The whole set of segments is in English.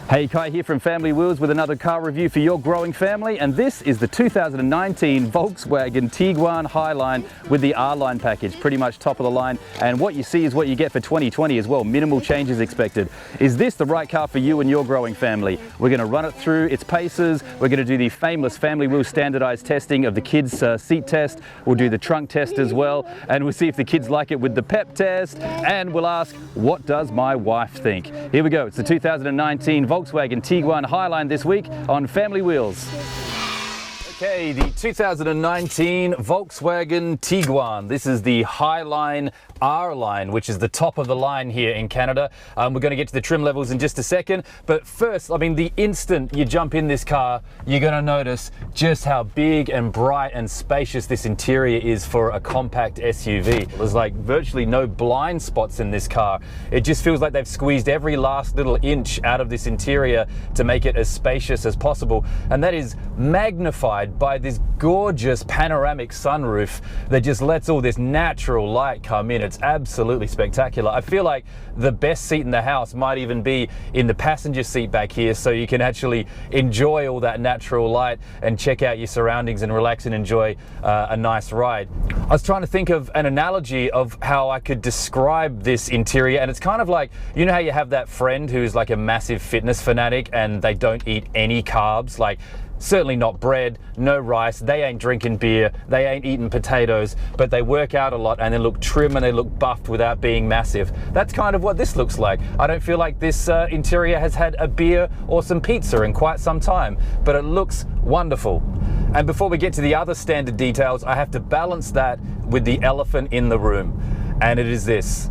Hey, Kiah here from Family Wheels with another car review for your growing family, and this is the 2019 Volkswagen Tiguan Highline with the R Line package, pretty much top of the line, and what you see is what you get for 2020 as well, minimal changes expected. Is this the right car for you and your growing family? We're going to run it through its paces, we're going to do the famous Family Wheels standardized testing of the kids' seat test, we'll do the trunk test as well, and we'll see if the kids like it with the pep test, and we'll ask, what does my wife think? Here we go, it's the 2019 Volkswagen Tiguan Highline this week on Family Wheels. Okay, the 2019 Volkswagen Tiguan. This is the Highline R Line, which is the top of the line here in Canada. We're going to get to the trim levels in just a second, but first, I mean, the instant you jump in this car, you're going to notice just how big and bright and spacious this interior is for a compact SUV. There's like virtually no blind spots in this car. It just feels like they've squeezed every last little inch out of this interior to make it as spacious as possible, and that is magnified by this gorgeous panoramic sunroof that just lets all this natural light come in. It's absolutely spectacular. I feel like the best seat in the house might even be in the passenger seat back here, so you can actually enjoy all that natural light and check out your surroundings and relax and enjoy a nice ride. I was trying to think of an analogy of how I could describe this interior, and it's kind of like, you know how you have that friend who's like a massive fitness fanatic and they don't eat any carbs, like certainly not bread, no rice, they ain't drinking beer, they ain't eating potatoes, but they work out a lot and they look trim and they look buffed without being massive. That's kind of what this looks like. I don't feel like this interior has had a beer or some pizza in quite some time, but it looks wonderful. And before we get to the other standard details, I have to balance that with the elephant in the room, and it is this.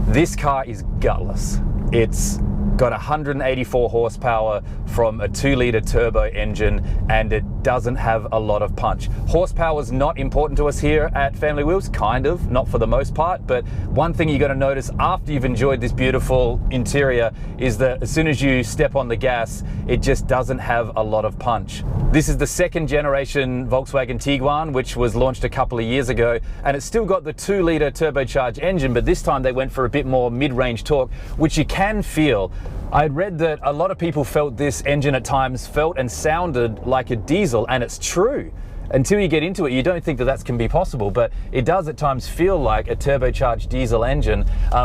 This car is gutless. It's got 184 horsepower from a 2-litre turbo engine, and it doesn't have a lot of punch. Horsepower is not important to us here at Family Wheels, kind of, not for the most part, but one thing you're going to notice after you've enjoyed this beautiful interior is that as soon as you step on the gas, it just doesn't have a lot of punch. This is the second generation Volkswagen Tiguan, which was launched a couple of years ago, and it's still got the 2-litre turbocharged engine, but this time they went for a bit more mid-range torque, which you can feel. I read that a lot of people felt this engine at times felt and sounded like a diesel, and it's true. Until you get into it, you don't think that that can be possible, but it does at times feel like a turbocharged diesel engine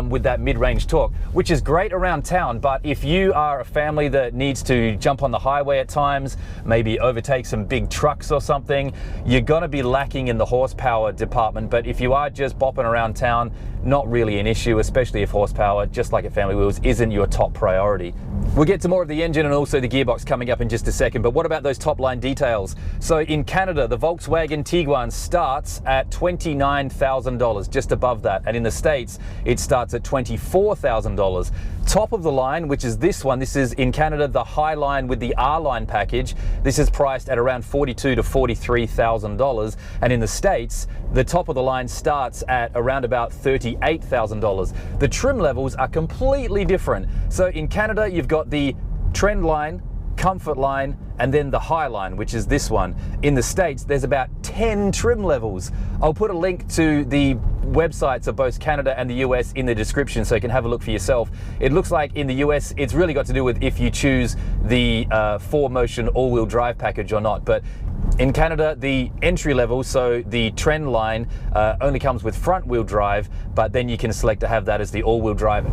with that mid-range torque, which is great around town. But if you are a family that needs to jump on the highway at times, maybe overtake some big trucks or something, you're going to be lacking in the horsepower department. But if you are just bopping around town, not really an issue, especially if horsepower, just like at Family Wheels, isn't your top priority. We'll get to more of the engine and also the gearbox coming up in just a second, but what about those top line details? So in Canada, the Volkswagen Tiguan starts at $29,000, just above that, and in the States, it starts at $24,000. Top of the line, which is this one, this is in Canada, the Highline with the R Line package. This is priced at around $42,000 to $43,000, and in the States, the top of the line starts at around about $38,000. The trim levels are completely different. So in Canada, you've got the Trend Line, Comfort Line, and then the Highline, which is this one. In the States, there's about 10 trim levels. I'll put a link to the websites of both Canada and the US in the description so you can have a look for yourself. It looks like in the US, it's really got to do with if you choose the 4Motion all-wheel drive package or not. But in Canada, the entry level, so the Trend Line, only comes with front-wheel drive, but then you can select to have that as the all-wheel drive.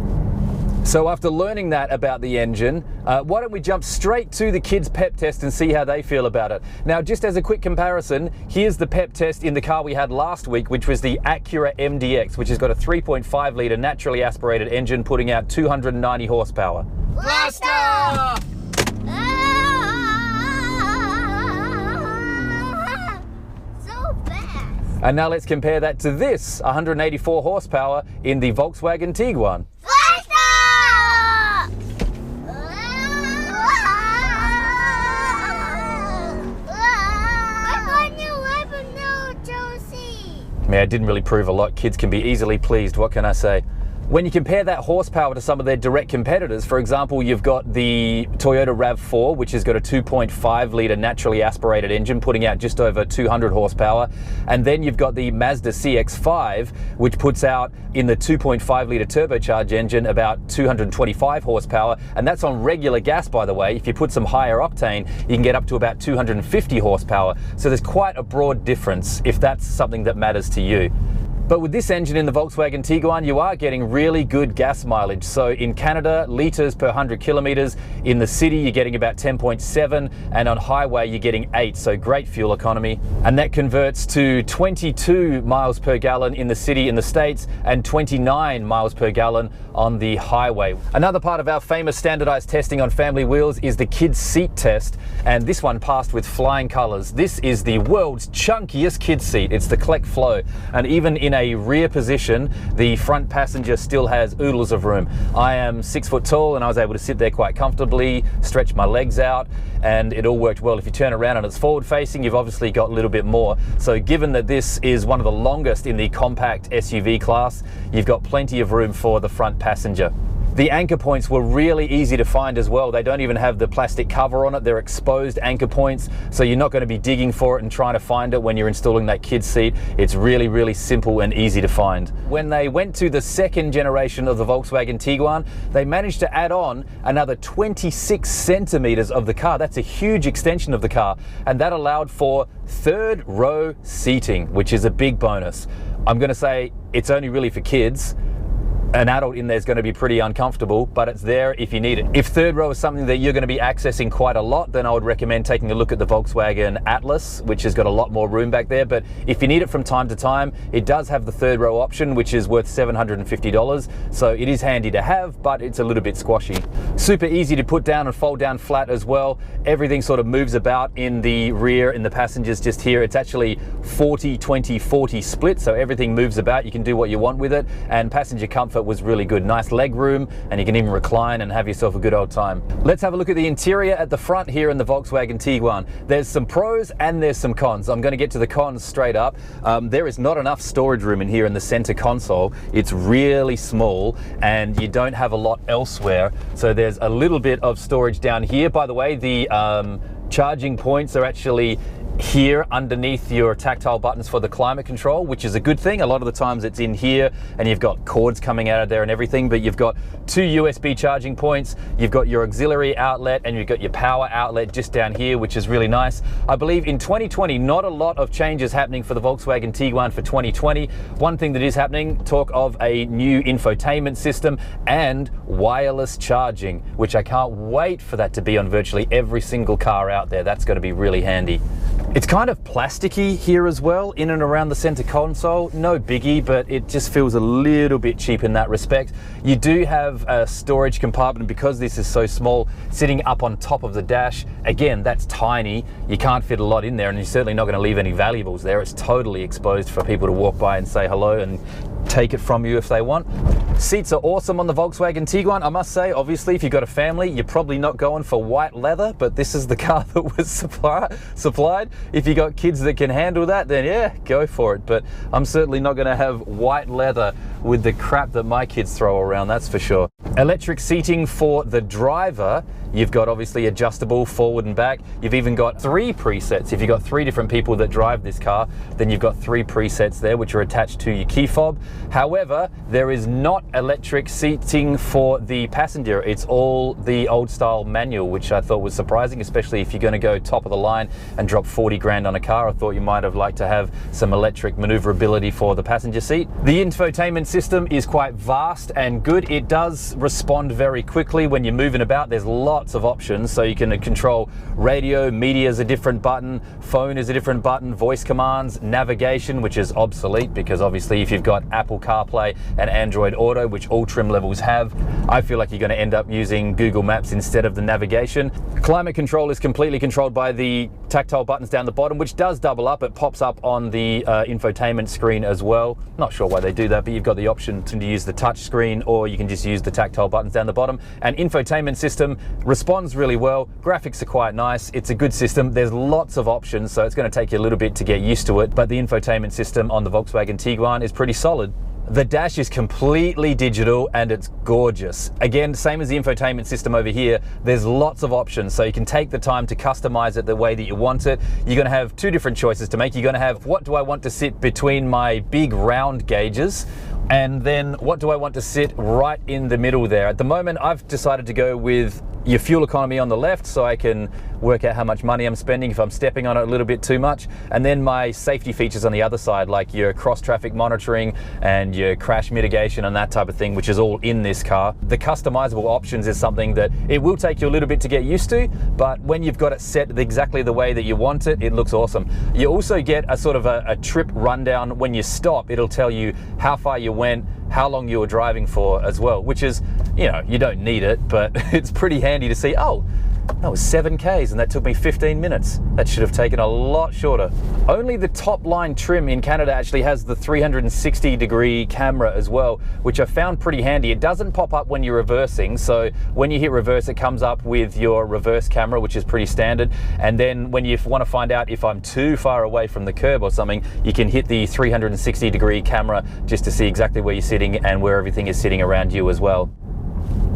So after learning that about the engine, why don't we jump straight to the kids' pep test and see how they feel about it. Now, just as a quick comparison, here's the pep test in the car we had last week, which was the Acura MDX, which has got a 3.5-litre naturally aspirated engine putting out 290 horsepower. Blast off! So fast. And now let's compare that to this 184 horsepower in the Volkswagen Tiguan. Yeah, it didn't really prove a lot. Kids can be easily pleased, what can I say? When you compare that horsepower to some of their direct competitors, for example, you've got the Toyota RAV4, which has got a 2.5 litre naturally aspirated engine, putting out just over 200 horsepower. And then you've got the Mazda CX-5, which puts out in the 2.5 litre turbocharged engine about 225 horsepower. And that's on regular gas, by the way. If you put some higher octane, you can get up to about 250 horsepower. So there's quite a broad difference if that's something that matters to you. But with this engine in the Volkswagen Tiguan, you are getting really good gas mileage. So in Canada, litres per 100 kilometres. In the city, you're getting about 10.7, and on highway, you're getting 8. So great fuel economy. And that converts to 22 miles per gallon in the city in the States and 29 miles per gallon on the highway. Another part of our famous standardized testing on family wheels is the kids seat test. And this one passed with flying colors. This is the world's chunkiest kids seat. It's the Collect Flow. And even in a rear position, the front passenger still has oodles of room. I am 6 foot tall and I was able to sit there quite comfortably, stretch my legs out, and it all worked well. If you turn around and it's forward facing, you've obviously got a little bit more. So given that this is one of the longest in the compact SUV class, you've got plenty of room for the front passenger. The anchor points were really easy to find as well. They don't even have the plastic cover on it. They're exposed anchor points, so you're not going to be digging for it and trying to find it when you're installing that kid's seat. It's really, really simple and easy to find. When they went to the second generation of the Volkswagen Tiguan, they managed to add on another 26 centimeters of the car. That's a huge extension of the car, and that allowed for third row seating, which is a big bonus. I'm going to say it's only really for kids. An adult in there is going to be pretty uncomfortable, but it's there if you need it. If third row is something that you're going to be accessing quite a lot, then I would recommend taking a look at the Volkswagen Atlas, which has got a lot more room back there. But if you need it from time to time, it does have the third row option, which is worth $750. So it is handy to have, but it's a little bit squashy. Super easy to put down and fold down flat as well. Everything sort of moves about in the rear, in the passengers just here. It's actually 40-20-40 split, so everything moves about. You can do what you want with it, and passenger comfort was really good. Nice leg room, and you can even recline and have yourself a good old time. Let's have a look at the interior at the front here in the Volkswagen Tiguan. There's some pros and there's some cons. I'm going to get to the cons straight up. There is not enough storage room in here in the center console. It's really small and you don't have a lot elsewhere. So there's a little bit of storage down here. By the way, the charging points are actually here underneath your tactile buttons for the climate control, which is a good thing. A lot of the times it's in here and you've got cords coming out of there and everything, but you've got 2 USB charging points, you've got your auxiliary outlet, and you've got your power outlet just down here, which is really nice. I believe in 2020, not a lot of changes happening for the Volkswagen Tiguan for 2020. One thing that is happening, talk of a new infotainment system and wireless charging, which I can't wait for that to be on virtually every single car out there. That's going to be really handy. It's kind of plasticky here as well, in and around the center console. No biggie, but it just feels a little bit cheap in that respect. You do have a storage compartment, because this is so small, sitting up on top of the dash. Again, that's tiny. You can't fit a lot in there, and you're certainly not going to leave any valuables there. It's totally exposed for people to walk by and say hello and take it from you if they want. Seats are awesome on the Volkswagen Tiguan. I must say, obviously, if you've got a family, you're probably not going for white leather, but this is the car that was supplied. If you got kids that can handle that, then yeah, go for it. But I'm certainly not going to have white leather with the crap that my kids throw around, that's for sure. Electric seating for the driver. You've got obviously adjustable forward and back. You've even got 3 presets. If you've got 3 different people that drive this car, then you've got 3 presets there, which are attached to your key fob. However, there is not electric seating for the passenger. It's all the old style manual, which I thought was surprising, especially if you're going to go top of the line and drop 40 grand on a car. I thought you might have liked to have some electric maneuverability for the passenger seat. The infotainment system is quite vast and good. It does respond very quickly when you're moving about. There's lots of options, so you can control radio, media is a different button, phone is a different button, voice commands, navigation, which is obsolete because obviously if you've got Apple CarPlay and Android Auto, which all trim levels have, I feel like you're going to end up using Google Maps instead of the navigation. Climate control is completely controlled by the tactile buttons down the bottom, which does double up. It pops up on the infotainment screen as well. Not sure why they do that, but you've got the option to use the touch screen, or you can just use the tactile buttons down the bottom. And infotainment system responds really well. Graphics are quite nice. It's a good system. There's lots of options, so it's going to take you a little bit to get used to it, but the infotainment system on the Volkswagen Tiguan is pretty solid. The dash is completely digital and it's gorgeous. Again, same as the infotainment system over here, there's lots of options, so you can take the time to customize it the way that you want it. You're going to have two different choices to make. You're going to have, what do I want to sit between my big round gauges, and then what do I want to sit right in the middle there. At the moment, I've decided to go with your fuel economy on the left, so I can work out how much money I'm spending if I'm stepping on it a little bit too much, and then my safety features on the other side, like your cross traffic monitoring and your crash mitigation and that type of thing, which is all in this car. The customizable options is something that it will take you a little bit to get used to, but when you've got it set exactly the way that you want it, it looks awesome. You also get a sort of a trip rundown. When you stop, it'll tell you how far you went, how long you were driving for as well, which is, you know, you don't need it, but it's pretty handy to see, oh, that was 7 Ks and that took me 15 minutes. That should have taken a lot shorter. Only the top line trim in Canada actually has the 360-degree camera as well, which I found pretty handy. It doesn't pop up when you're reversing, so when you hit reverse, it comes up with your reverse camera, which is pretty standard. And then when you want to find out if I'm too far away from the curb or something, you can hit the 360-degree camera just to see exactly where you're sitting and where everything is sitting around you as well.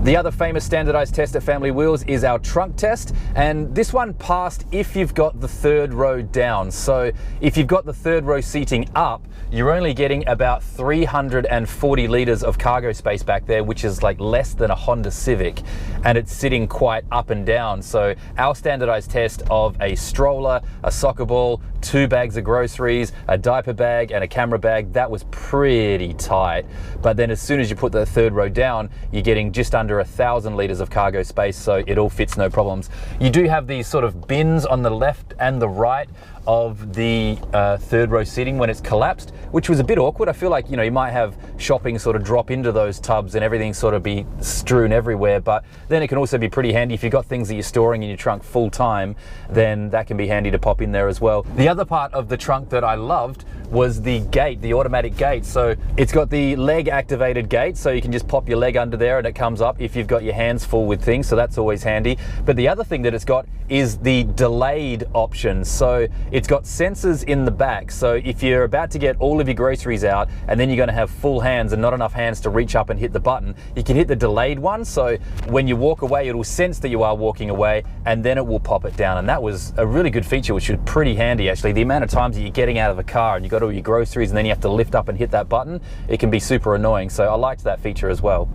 The other famous standardized test at Family Wheels is our trunk test, and this one passed if you've got the third row down. So if you've got the third row seating up, you're only getting about 340 litres of cargo space back there, which is like less than a Honda Civic, and it's sitting quite up and down. So our standardized test of a stroller, a soccer ball, 2 bags of groceries, a diaper bag and a camera bag, that was pretty tight. But then as soon as you put the third row down, you're getting just under 1,000 litres of cargo space, so it all fits no problems. You do have these sort of bins on the left and the right of the third row seating when it's collapsed, which was a bit awkward. I feel like, you know, you might have shopping sort of drop into those tubs and everything sort of be strewn everywhere, but then it can also be pretty handy if you've got things that you're storing in your trunk full time, then that can be handy to pop in there as well. The other part of the trunk that I loved was the gate, the automatic gate. So it's got the leg activated gate, so you can just pop your leg under there and it comes up if you've got your hands full with things, so that's always handy. But the other thing that it's got is the delayed option. So it's got sensors in the back, so if you're about to get all of your groceries out and then you're going to have full hands and not enough hands to reach up and hit the button, you can hit the delayed one, so when you walk away it will sense that you are walking away and then it will pop it down. And that was a really good feature, which is pretty handy actually. The amount of times that you're getting out of a car and you've got all your groceries and then you have to lift up and hit that button, it can be super annoying, so I liked that feature as well.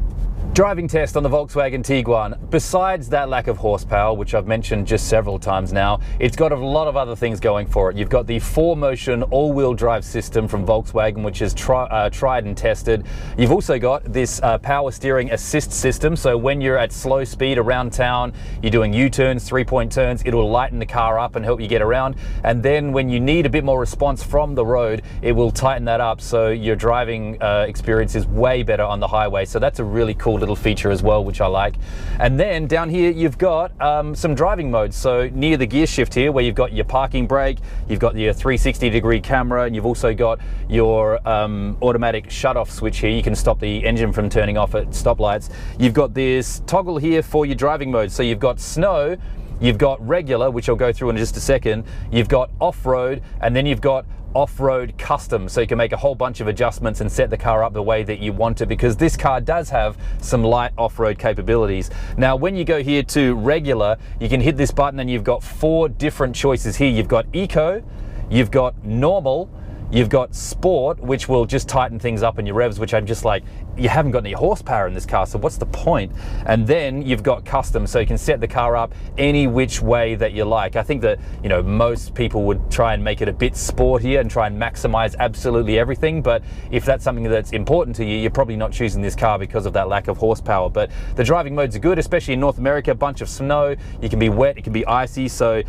Driving test on the Volkswagen Tiguan. Besides that lack of horsepower, which I've mentioned just several times now, it's got a lot of other things going for it. You've got the 4Motion all-wheel drive system from Volkswagen, which is tried and tested. You've also got this power steering assist system, so when you're at slow speed around town, you're doing U-turns, 3-point turns, it'll lighten the car up and help you get around. And then when you need a bit more response from the road, it will tighten that up, so your driving experience is way better on the highway. So that's a really cool little feature as well, which I like. And then down here you've got some driving modes. So near the gear shift here, where you've got your parking brake, you've got your 360-degree camera, and you've also got your automatic shut-off switch here. You can stop the engine from turning off at stoplights. You've got this toggle here for your driving mode. So you've got snow, you've got regular, which I'll go through in just a second, you've got off-road, and then you've got off-road custom, so you can make a whole bunch of adjustments and set the car up the way that you want it, because this car does have some light off-road capabilities. Now when you go here to regular, you can hit this button and you've got 4 different choices here. You've got eco, you've got normal, you've got sport, which will just tighten things up in your revs, which I'm just like, you haven't got any horsepower in this car, so what's the point? And then you've got custom, so you can set the car up any which way that you like. I think that, you know, most people would try and make it a bit sportier and try and maximize absolutely everything, but if that's something that's important to you, you're probably not choosing this car because of that lack of horsepower. But the driving modes are good, especially in North America, a bunch of snow, you can be wet, it can be icy, so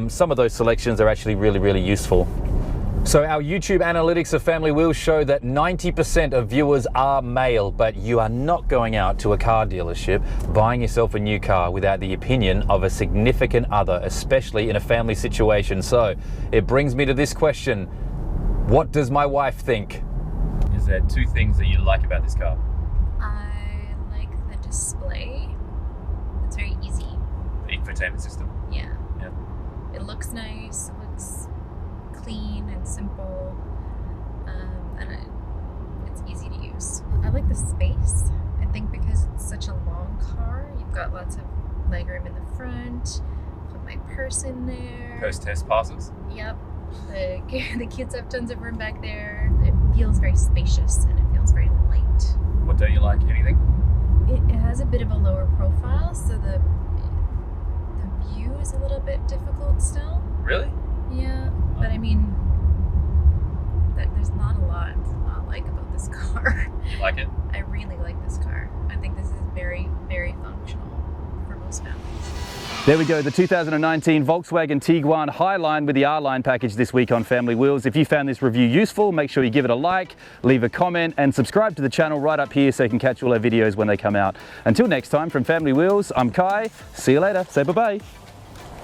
some of those selections are actually really useful. So our YouTube analytics of Family Wheels show that 90% of viewers are male, but you are not going out to a car dealership buying yourself a new car without the opinion of a significant other, especially in a family situation. So it brings me to this question: what does my wife think? Is there 2 things that you like about this car? I like the display. It's very easy. The infotainment system? Yeah. Yeah. It looks nice, it looks clean and simple, and it's easy to use. features. I like the space. I think because it's such a long car, you've got lots of legroom in the front. Put my purse in there. Post-test passes. Yep. The kids have tons of room back there. It feels very spacious and it feels very light. What don't you like? Anything? It has a bit of a lower profile, so the view is a little bit difficult still. Really? Yeah, but I mean, there's not a lot to not like about this car. You like it? I really like this car. I think this is very, very functional for most families. There we go, the 2019 Volkswagen Tiguan Highline with the R Line package this week on Family Wheels. If you found this review useful, make sure you give it a like, leave a comment and subscribe to the channel right up here so you can catch all our videos when they come out. Until next time, from Family Wheels, I'm Kai. See you later. Say bye-bye.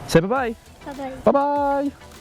Say bye-bye. Bye-bye. Bye-bye.